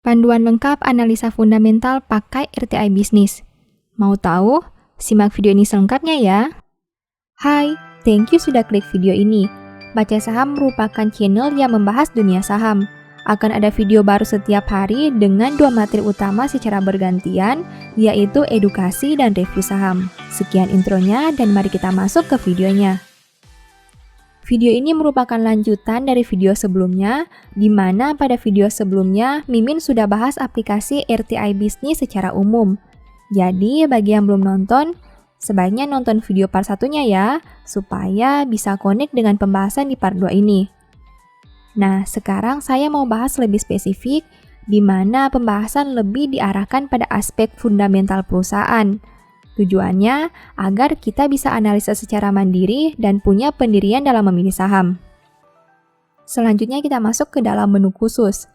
Panduan lengkap analisa fundamental pakai RTI Bisnis. Mau tahu? Simak video ini selengkapnya ya. Hai, thank you sudah klik video ini. Baca Saham merupakan channel yang membahas dunia saham. Akan ada video baru setiap hari dengan 2 materi utama secara bergantian, yaitu edukasi dan review saham. Sekian intronya dan mari kita masuk ke videonya. Video ini merupakan lanjutan dari video sebelumnya, di mana pada video sebelumnya Mimin sudah bahas aplikasi RTI Bisnis secara umum. Jadi bagi yang belum nonton, sebaiknya nonton video part 1-nya ya, supaya bisa connect dengan pembahasan di part 2 ini. Nah, sekarang saya mau bahas lebih spesifik, di mana pembahasan lebih diarahkan pada aspek fundamental perusahaan. Tujuannya agar kita bisa analisa secara mandiri dan punya pendirian dalam memilih saham. Selanjutnya kita masuk ke dalam menu khusus.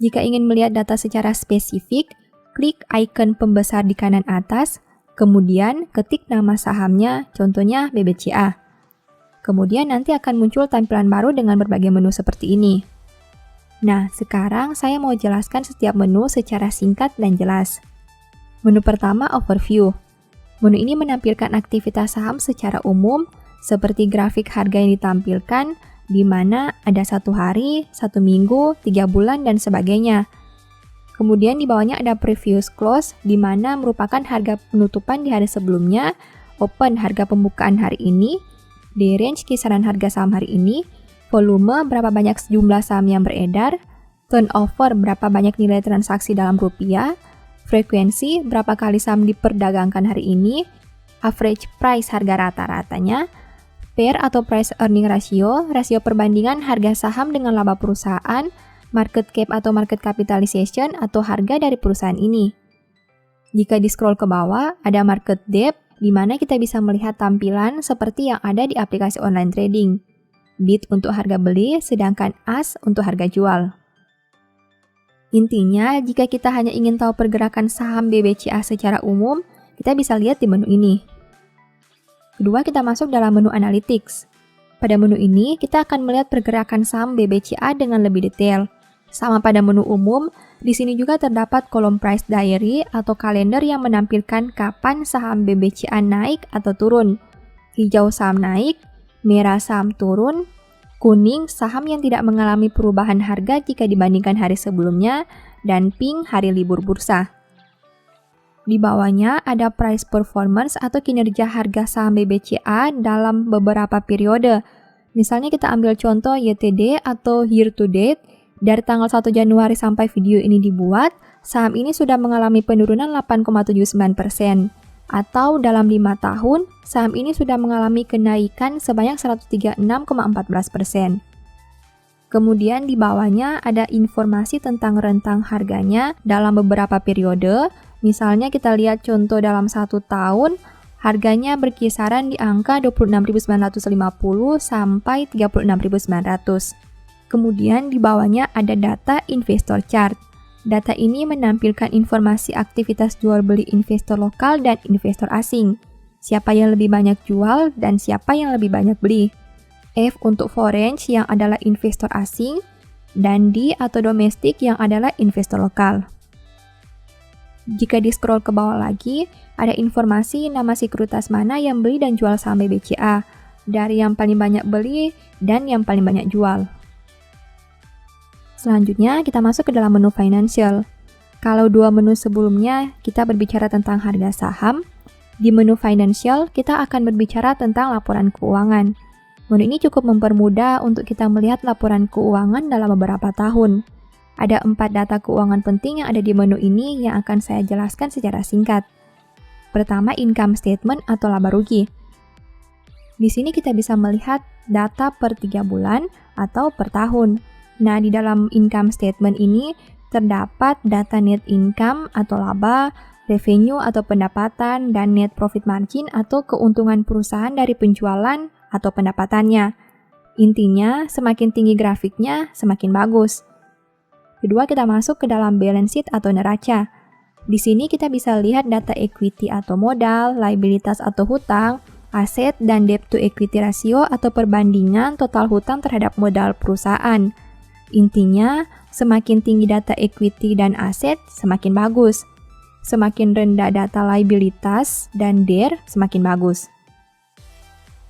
Jika ingin melihat data secara spesifik, klik icon pembesar di kanan atas, kemudian ketik nama sahamnya, contohnya BBCA. Kemudian nanti akan muncul tampilan baru dengan berbagai menu seperti ini. Nah, sekarang saya mau jelaskan setiap menu secara singkat dan jelas. Menu pertama, Overview. Menu ini menampilkan aktivitas saham secara umum, seperti grafik harga yang ditampilkan, di mana ada 1 hari, 1 minggu, 3 bulan, dan sebagainya. Kemudian di bawahnya ada Previous Close, di mana merupakan harga penutupan di hari sebelumnya, Open harga pembukaan hari ini, di range kisaran harga saham hari ini, volume berapa banyak jumlah saham yang beredar, turnover berapa banyak nilai transaksi dalam rupiah, frekuensi berapa kali saham diperdagangkan hari ini, average price harga rata-ratanya, PER atau price earning ratio, rasio perbandingan harga saham dengan laba perusahaan, market cap atau market capitalization atau harga dari perusahaan ini. Jika di scroll ke bawah, ada market depth, di mana kita bisa melihat tampilan seperti yang ada di aplikasi online trading. Bid untuk harga beli, sedangkan AS untuk harga jual. Intinya, jika kita hanya ingin tahu pergerakan saham BBCA secara umum, kita bisa lihat di menu ini. Kedua, kita masuk dalam menu Analytics. Pada menu ini, kita akan melihat pergerakan saham BBCA dengan lebih detail. Sama pada menu umum, di sini juga terdapat kolom price diary atau kalender yang menampilkan kapan saham BBCA naik atau turun. Hijau saham naik, merah saham turun, kuning saham yang tidak mengalami perubahan harga jika dibandingkan hari sebelumnya, dan pink hari libur bursa. Di bawahnya ada price performance atau kinerja harga saham BBCA dalam beberapa periode. Misalnya kita ambil contoh YTD atau year to date, dari tanggal 1 Januari sampai video ini dibuat, saham ini sudah mengalami penurunan 8,79%. Atau dalam 5 tahun, saham ini sudah mengalami kenaikan sebanyak 136,14%. Kemudian di bawahnya ada informasi tentang rentang harganya dalam beberapa periode. Misalnya kita lihat contoh dalam 1 tahun, harganya berkisaran di angka 26.950 sampai 36.900. Kemudian di bawahnya ada data investor chart. Data ini menampilkan informasi aktivitas jual beli investor lokal dan investor asing. Siapa yang lebih banyak jual dan siapa yang lebih banyak beli. F untuk foreign yang adalah investor asing, dan D atau domestik yang adalah investor lokal. Jika di scroll ke bawah lagi, ada informasi nama sekuritas mana yang beli dan jual saham BBCA, dari yang paling banyak beli dan yang paling banyak jual. Selanjutnya, kita masuk ke dalam menu Financial. Kalau 2 menu sebelumnya kita berbicara tentang harga saham, di menu Financial kita akan berbicara tentang laporan keuangan. Menu ini cukup mempermudah untuk kita melihat laporan keuangan dalam beberapa tahun. Ada 4 data keuangan penting yang ada di menu ini yang akan saya jelaskan secara singkat. Pertama, income statement atau laba rugi. Di sini kita bisa melihat data per 3 bulan atau per tahun. Nah, di dalam income statement ini terdapat data net income atau laba, revenue atau pendapatan, dan net profit margin atau keuntungan perusahaan dari penjualan atau pendapatannya. Intinya, semakin tinggi grafiknya, semakin bagus. Kedua, kita masuk ke dalam balance sheet atau neraca. Di sini kita bisa lihat data equity atau modal, liabilitas atau hutang, aset, dan debt to equity ratio atau perbandingan total hutang terhadap modal perusahaan. Intinya, Semakin tinggi data equity dan aset, semakin bagus. Semakin rendah data liabilitas dan DER, semakin bagus.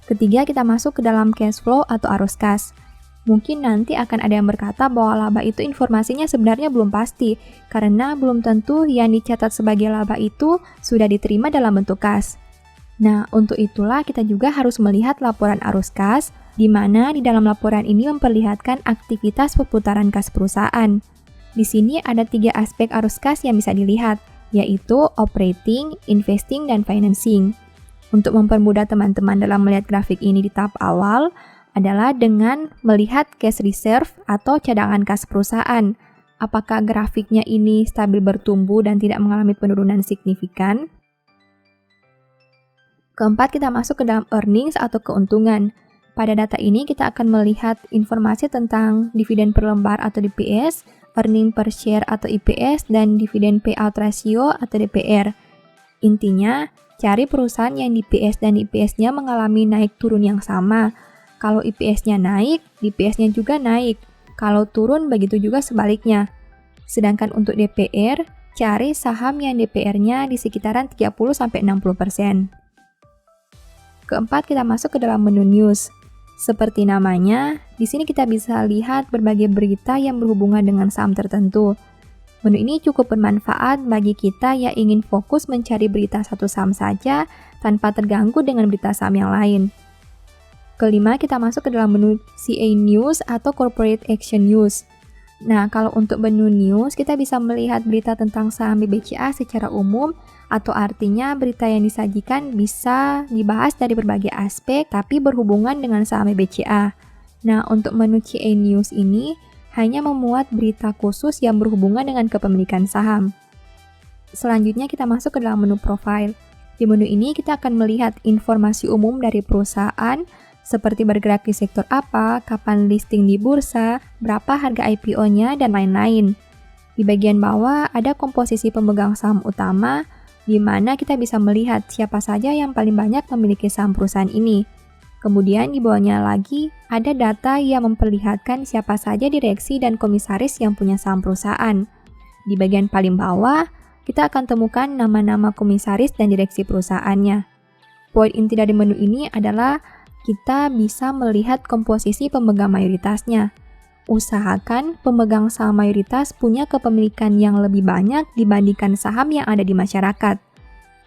Ketiga, kita masuk ke dalam cash flow atau arus kas. Mungkin nanti akan ada yang berkata bahwa laba itu informasinya sebenarnya belum pasti, karena belum tentu yang dicatat sebagai laba itu sudah diterima dalam bentuk kas. Nah, untuk itulah kita juga harus melihat laporan arus kas, di mana di dalam laporan ini memperlihatkan aktivitas perputaran kas perusahaan. Di sini ada 3 aspek arus kas yang bisa dilihat, yaitu operating, investing, dan financing. Untuk mempermudah teman-teman dalam melihat grafik ini di tahap awal, adalah dengan melihat cash reserve atau cadangan kas perusahaan. Apakah grafiknya ini stabil bertumbuh dan tidak mengalami penurunan signifikan? Keempat, kita masuk ke dalam earnings atau keuntungan. Pada data ini kita akan melihat informasi tentang dividen per lembar atau DPS, earning per share atau EPS, dan dividen payout ratio atau DPR. Intinya, cari perusahaan yang DPS dan EPS-nya mengalami naik turun yang sama. Kalau EPS-nya naik, DPS-nya juga naik. Kalau turun, begitu juga sebaliknya. Sedangkan untuk DPR, cari saham yang DPR-nya di sekitaran 30-60%. Keempat, kita masuk ke dalam menu news. Seperti namanya, di sini kita bisa lihat berbagai berita yang berhubungan dengan saham tertentu. Menu ini cukup bermanfaat bagi kita yang ingin fokus mencari berita satu saham saja tanpa terganggu dengan berita saham yang lain. Kelima, kita masuk ke dalam menu CA News atau Corporate Action News. Nah, kalau untuk menu news, kita bisa melihat berita tentang saham BBCA secara umum, atau artinya berita yang disajikan bisa dibahas dari berbagai aspek, tapi berhubungan dengan saham BBCA. Nah, untuk menu CA News ini, hanya memuat berita khusus yang berhubungan dengan kepemilikan saham. Selanjutnya, kita masuk ke dalam menu profile. Di menu ini, kita akan melihat informasi umum dari perusahaan, seperti bergerak di sektor apa, kapan listing di bursa, berapa harga IPO-nya, dan lain-lain. Di bagian bawah ada komposisi pemegang saham utama, di mana kita bisa melihat siapa saja yang paling banyak memiliki saham perusahaan ini. Kemudian di bawahnya lagi ada data yang memperlihatkan siapa saja direksi dan komisaris yang punya saham perusahaan. Di bagian paling bawah, kita akan temukan nama-nama komisaris dan direksi perusahaannya. Poin inti dari menu ini adalah kita bisa melihat komposisi pemegang mayoritasnya. Usahakan pemegang saham mayoritas punya kepemilikan yang lebih banyak dibandingkan saham yang ada di masyarakat.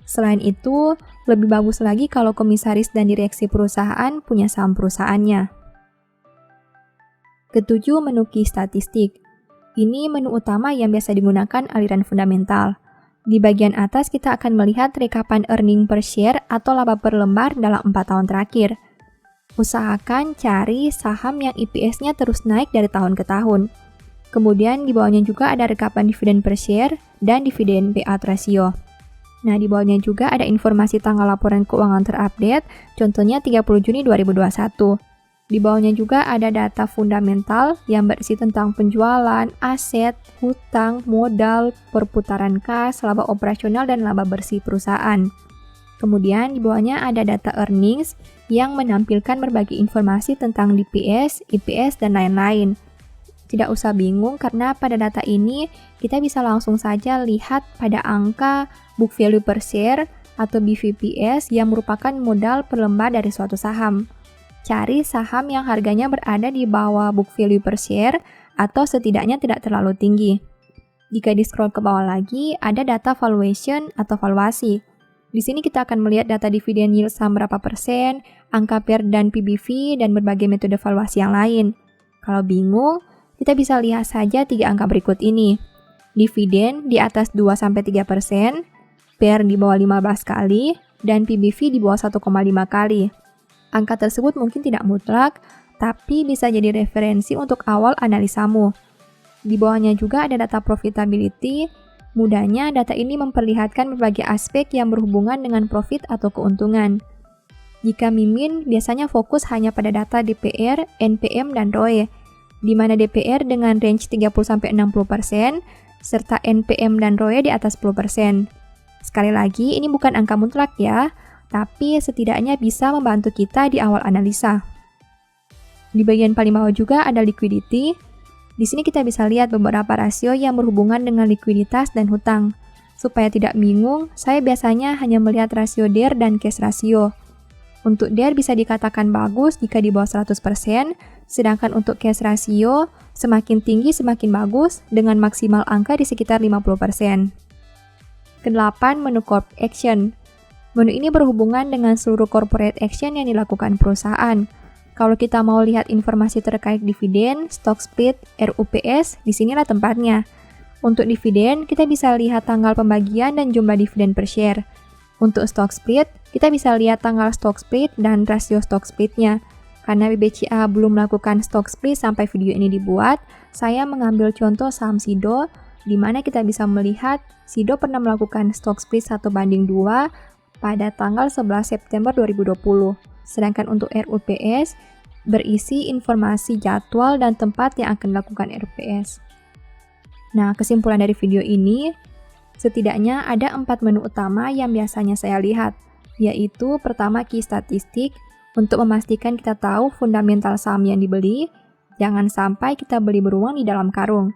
Selain itu, lebih bagus lagi kalau komisaris dan direksi perusahaan punya saham perusahaannya. Ketujuh, menu key statistik. Ini menu utama yang biasa digunakan aliran fundamental. Di bagian atas kita akan melihat rekapan earning per share atau laba per lembar dalam 4 tahun terakhir. Usahakan cari saham yang EPS-nya terus naik dari tahun ke tahun. Kemudian di bawahnya juga ada rekapan dividen per share dan dividen payout ratio. Nah, di bawahnya juga ada informasi tanggal laporan keuangan terupdate, contohnya 30 Juni 2021. Di bawahnya juga ada data fundamental yang berisi tentang penjualan, aset, hutang, modal, perputaran kas, laba operasional, dan laba bersih perusahaan. Kemudian di bawahnya ada data earnings yang menampilkan berbagai informasi tentang DPS, EPS, dan lain-lain. Tidak usah bingung karena pada data ini kita bisa langsung saja lihat pada angka book value per share atau BVPS yang merupakan modal per lembar dari suatu saham. Cari saham yang harganya berada di bawah book value per share atau setidaknya tidak terlalu tinggi. Jika di-scroll ke bawah lagi, ada data valuation atau valuasi. Di sini kita akan melihat data dividen yield saham berapa persen, angka PER dan PBV, dan berbagai metode valuasi yang lain. Kalau bingung, kita bisa lihat saja 3 angka berikut ini. Dividen di atas 2-3%, PER di bawah 15 kali, dan PBV di bawah 1,5 kali. Angka tersebut mungkin tidak mutlak, tapi bisa jadi referensi untuk awal analisamu. Di bawahnya juga ada data profitability. Mudahnya, data ini memperlihatkan berbagai aspek yang berhubungan dengan profit atau keuntungan. Jika Mimin biasanya fokus hanya pada data DPR, NPM, dan ROE, di mana DPR dengan range 30-60%, serta NPM dan ROE di atas 10%. Sekali lagi, ini bukan angka mutlak ya, tapi setidaknya bisa membantu kita di awal analisa. Di bagian paling bawah juga ada liquidity. Di sini kita bisa lihat beberapa rasio yang berhubungan dengan likuiditas dan hutang. Supaya tidak bingung, saya biasanya hanya melihat rasio DER dan cash ratio. Untuk DER bisa dikatakan bagus jika di bawah 100%, sedangkan untuk cash ratio semakin tinggi semakin bagus dengan maksimal angka di sekitar 50%. Kedelapan, menu Corp Action. Menu ini berhubungan dengan seluruh corporate action yang dilakukan perusahaan. Kalau kita mau lihat informasi terkait dividen, stock split, RUPS, disinilah tempatnya. Untuk dividen, kita bisa lihat tanggal pembagian dan jumlah dividen per share. Untuk stock split, kita bisa lihat tanggal stock split dan rasio stock splitnya. Karena BBCA belum melakukan stock split sampai video ini dibuat, saya mengambil contoh saham SIDO, di mana kita bisa melihat SIDO pernah melakukan stock split 1:2 pada tanggal 11 September 2020. Sedangkan untuk RUPS berisi informasi jadwal dan tempat yang akan dilakukan RUPS. Nah, kesimpulan dari video ini, setidaknya ada 4 menu utama yang biasanya saya lihat, yaitu pertama key statistik, untuk memastikan kita tahu fundamental saham yang dibeli, jangan sampai kita beli beruang di dalam karung.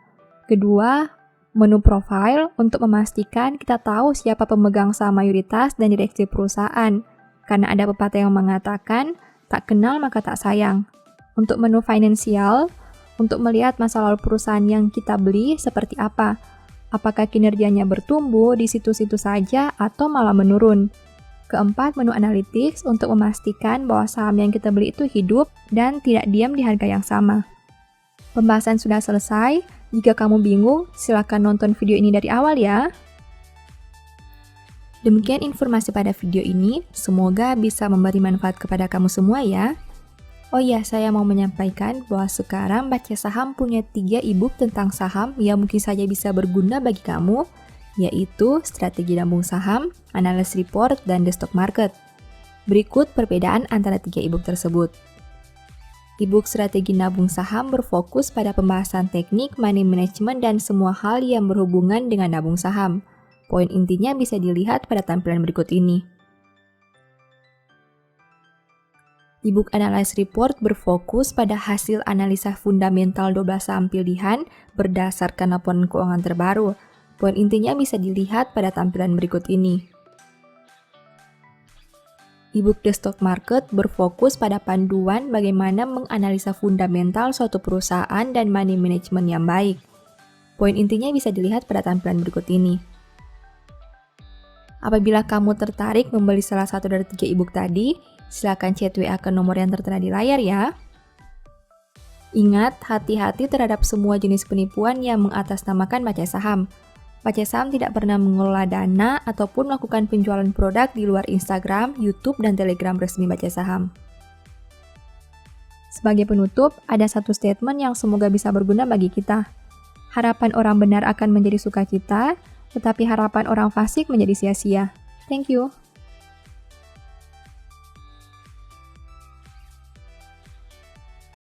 Kedua, menu profile, untuk memastikan kita tahu siapa pemegang saham mayoritas dan direksi perusahaan, karena ada pepatah yang mengatakan, tak kenal maka tak sayang. Untuk menu finansial, untuk melihat masa lalu perusahaan yang kita beli seperti apa. Apakah kinerjanya bertumbuh di situ-situ saja atau malah menurun. Keempat, menu analytics untuk memastikan bahwa saham yang kita beli itu hidup dan tidak diam di harga yang sama. Pembahasan sudah selesai. Jika kamu bingung, silakan nonton video ini dari awal ya. Demikian informasi pada video ini, semoga bisa memberi manfaat kepada kamu semua ya. Oh iya, saya mau menyampaikan bahwa sekarang Baca Saham punya 3 e-book tentang saham yang mungkin saja bisa berguna bagi kamu, yaitu Strategi Nabung Saham, Analysis Report, dan The Stock Market. Berikut perbedaan antara 3 e-book tersebut. E-book Strategi Nabung Saham berfokus pada pembahasan teknik, money management, dan semua hal yang berhubungan dengan nabung saham. Poin intinya bisa dilihat pada tampilan berikut ini. E-book Analysis Report berfokus pada hasil analisa fundamental 12 saham pilihan berdasarkan laporan keuangan terbaru. Poin intinya bisa dilihat pada tampilan berikut ini. E-book The Stock Market berfokus pada panduan bagaimana menganalisa fundamental suatu perusahaan dan money management yang baik. Poin intinya bisa dilihat pada tampilan berikut ini. Apabila kamu tertarik membeli salah satu dari 3 e-book tadi, silakan chat WA ke nomor yang tertera di layar ya. Ingat, hati-hati terhadap semua jenis penipuan yang mengatasnamakan Baca Saham. Baca Saham tidak pernah mengelola dana ataupun melakukan penjualan produk di luar Instagram, YouTube, dan Telegram resmi Baca Saham. Sebagai penutup, ada satu statement yang semoga bisa berguna bagi kita. Harapan orang benar akan menjadi sukacita, tetapi harapan orang fasik menjadi sia-sia. Thank you.